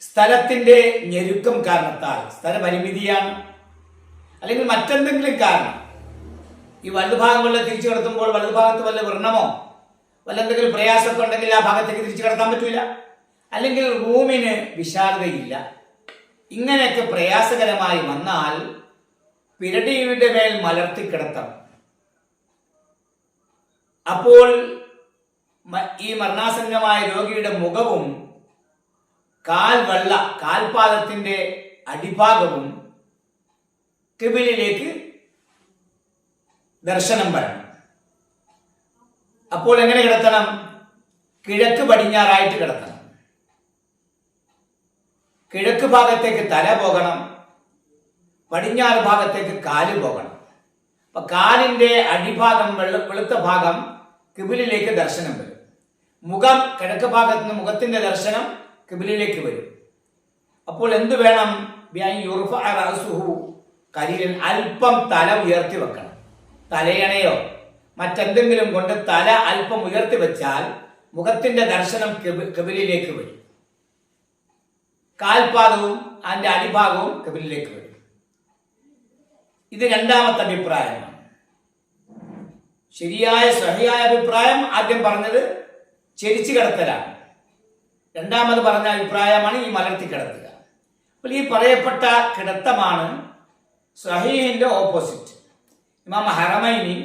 സ്ഥലത്തിന്റെ ഞെരുക്കം കാരണത്താൽ, സ്ഥലപരിമിതിയാണ്, അല്ലെങ്കിൽ മറ്റെന്തെങ്കിലും കാരണം ഈ വലതുഭാഗങ്ങളിൽ തിരിച്ചു കിടത്തുമ്പോൾ വലതുഭാഗത്ത് വല്ല വ്രണമോ വല്ല എന്തെങ്കിലും പ്രയാസമൊക്കെ ഉണ്ടെങ്കിൽ ആ ഭാഗത്തേക്ക് തിരിച്ചു കിടത്താൻ പറ്റൂല, അല്ലെങ്കിൽ റൂമിന് വിശാലതയില്ല, ഇങ്ങനെയൊക്കെ പ്രയാസകരമായി വന്നാൽ പിരടിയുടെ മേൽ മലർത്തി കിടത്തണം. അപ്പോൾ ഈ മരണാസന്നമായ രോഗിയുടെ മുഖവും കാൽപാദത്തിന്റെ അടിഭാഗവും കിബിലിലേക്ക് ദർശനം വരണം. അപ്പോൾ എങ്ങനെ കിടത്തണം? കിഴക്ക് പടിഞ്ഞാറായിട്ട് കിടത്തണം. കിഴക്ക് ഭാഗത്തേക്ക് തല പോകണം, പടിഞ്ഞാറ് ഭാഗത്തേക്ക് കാല് പോകണം. അപ്പൊ കാലിന്റെ അടിഭാഗം വെളുത്ത ഭാഗം കിബിലിലേക്ക് ദർശനം വരും. മുഖം കിഴക്ക് ഭാഗത്ത് നിന്ന് മുഖത്തിന്റെ ദർശനം കിബിലിലേക്ക് വരും. അപ്പോൾ എന്ത് വേണം? അല്പം തല ഉയർത്തി വെക്കണം. തലയണയോ മറ്റെന്തെങ്കിലും കൊണ്ട് തല അല്പം ഉയർത്തി വെച്ചാൽ മുഖത്തിന്റെ ദർശനം കിബിലിലേക്ക് വരും. കാൽപാദവും അതിന്റെ അടിഭാഗവും കിബിലിലേക്ക് വരും. ഇത് രണ്ടാമത്തെ അഭിപ്രായമാണ്. ശരിയായ സഹിയായ അഭിപ്രായം ആദ്യം പറഞ്ഞത് ചെരിച്ചു കിടത്തലാണ്. രണ്ടാമത് പറഞ്ഞ അഭിപ്രായമാണ് ഈ മലർത്തി കിടത്തുക. അപ്പോൾ ഈ പറയപ്പെട്ട കിടത്തമാണ് സഹീഹിന്റെ ഓപ്പോസിറ്റ്. ഇമാം ഹറമൈനി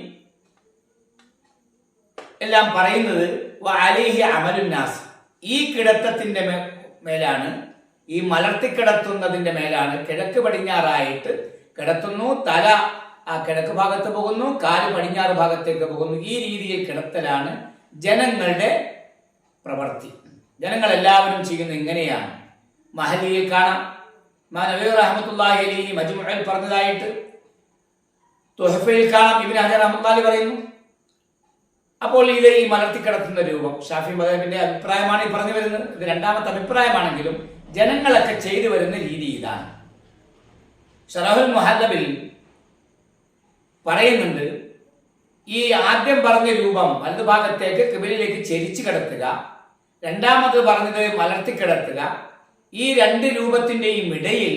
എല്ലാം പറയുന്നത് അലൈഹി അമലുന്നാസ്, ഈ കിടത്തത്തിന്റെ മേലാണ്, ഈ മലർത്തി കിടത്തുന്നതിന്റെ മേലാണ് കിഴക്ക് പടിഞ്ഞാറായിട്ട് കിടത്തുന്നു. തല ആ കിഴക്ക് ഭാഗത്ത് പോകുന്നു, കാല് പടിഞ്ഞാറ് ഭാഗത്തേക്ക് പോകുന്നു. ഈ രീതിയിൽ കിടത്തലാണ് ജനങ്ങളുടെ പ്രവൃത്തി. ജനങ്ങൾ എല്ലാവരും ചെയ്യുന്നത് ഇങ്ങനെയാണ്. മഹലിയിൽ കാണാം, നബി റഹ്മത്തുള്ളാഹി അലൈഹി മജ്മുഅൽ പറഞ്ഞതായിട്ട്. തുഹഫയിൽ കാണാം, ഇബ്നു ഹജർ റഹ്മത്തുള്ളാഹി പറയുന്നു. അപ്പോൾ ഇത് ഈ മലർത്തി കിടത്തുന്ന രൂപം ഷാഫി മദ്ഹബിന്റെ അഭിപ്രായമാണ് ഈ പറഞ്ഞു വരുന്നത്. ഇത് രണ്ടാമത്തെ അഭിപ്രായമാണെങ്കിലും ജനങ്ങളൊക്കെ ചെയ്തു വരുന്ന രീതി ഇതാണ്. ശറഹുൽ മുഹദ്ദബിൽ പറയുന്നുണ്ട്, ഈ ആദ്യം പറഞ്ഞ രൂപം വലതുഭാഗത്തേക്ക് കിബിലിലേക്ക് ചെരിച്ചു കിടത്തുക, രണ്ടാമത് പറഞ്ഞത് മലർത്തി കിടത്തുക, ഈ രണ്ട് രൂപത്തിന്റെയും ഇടയിൽ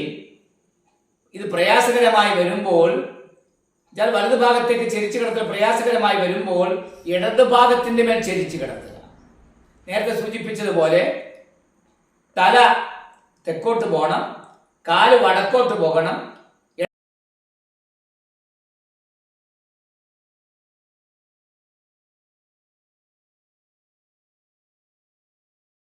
ഇത് പ്രയാസകരമായി വരുമ്പോൾ, വലതുഭാഗത്തേക്ക് ചെരിച്ചു കിടത്തുക പ്രയാസകരമായി വരുമ്പോൾ ഇടതുഭാഗത്തിന്റെ മേൽ ചെരിച്ചു കിടത്തുക. നേരത്തെ സൂചിപ്പിച്ചതുപോലെ തല തെക്കോട്ട് പോകണം, കാല് വടക്കോട്ട് പോകണം,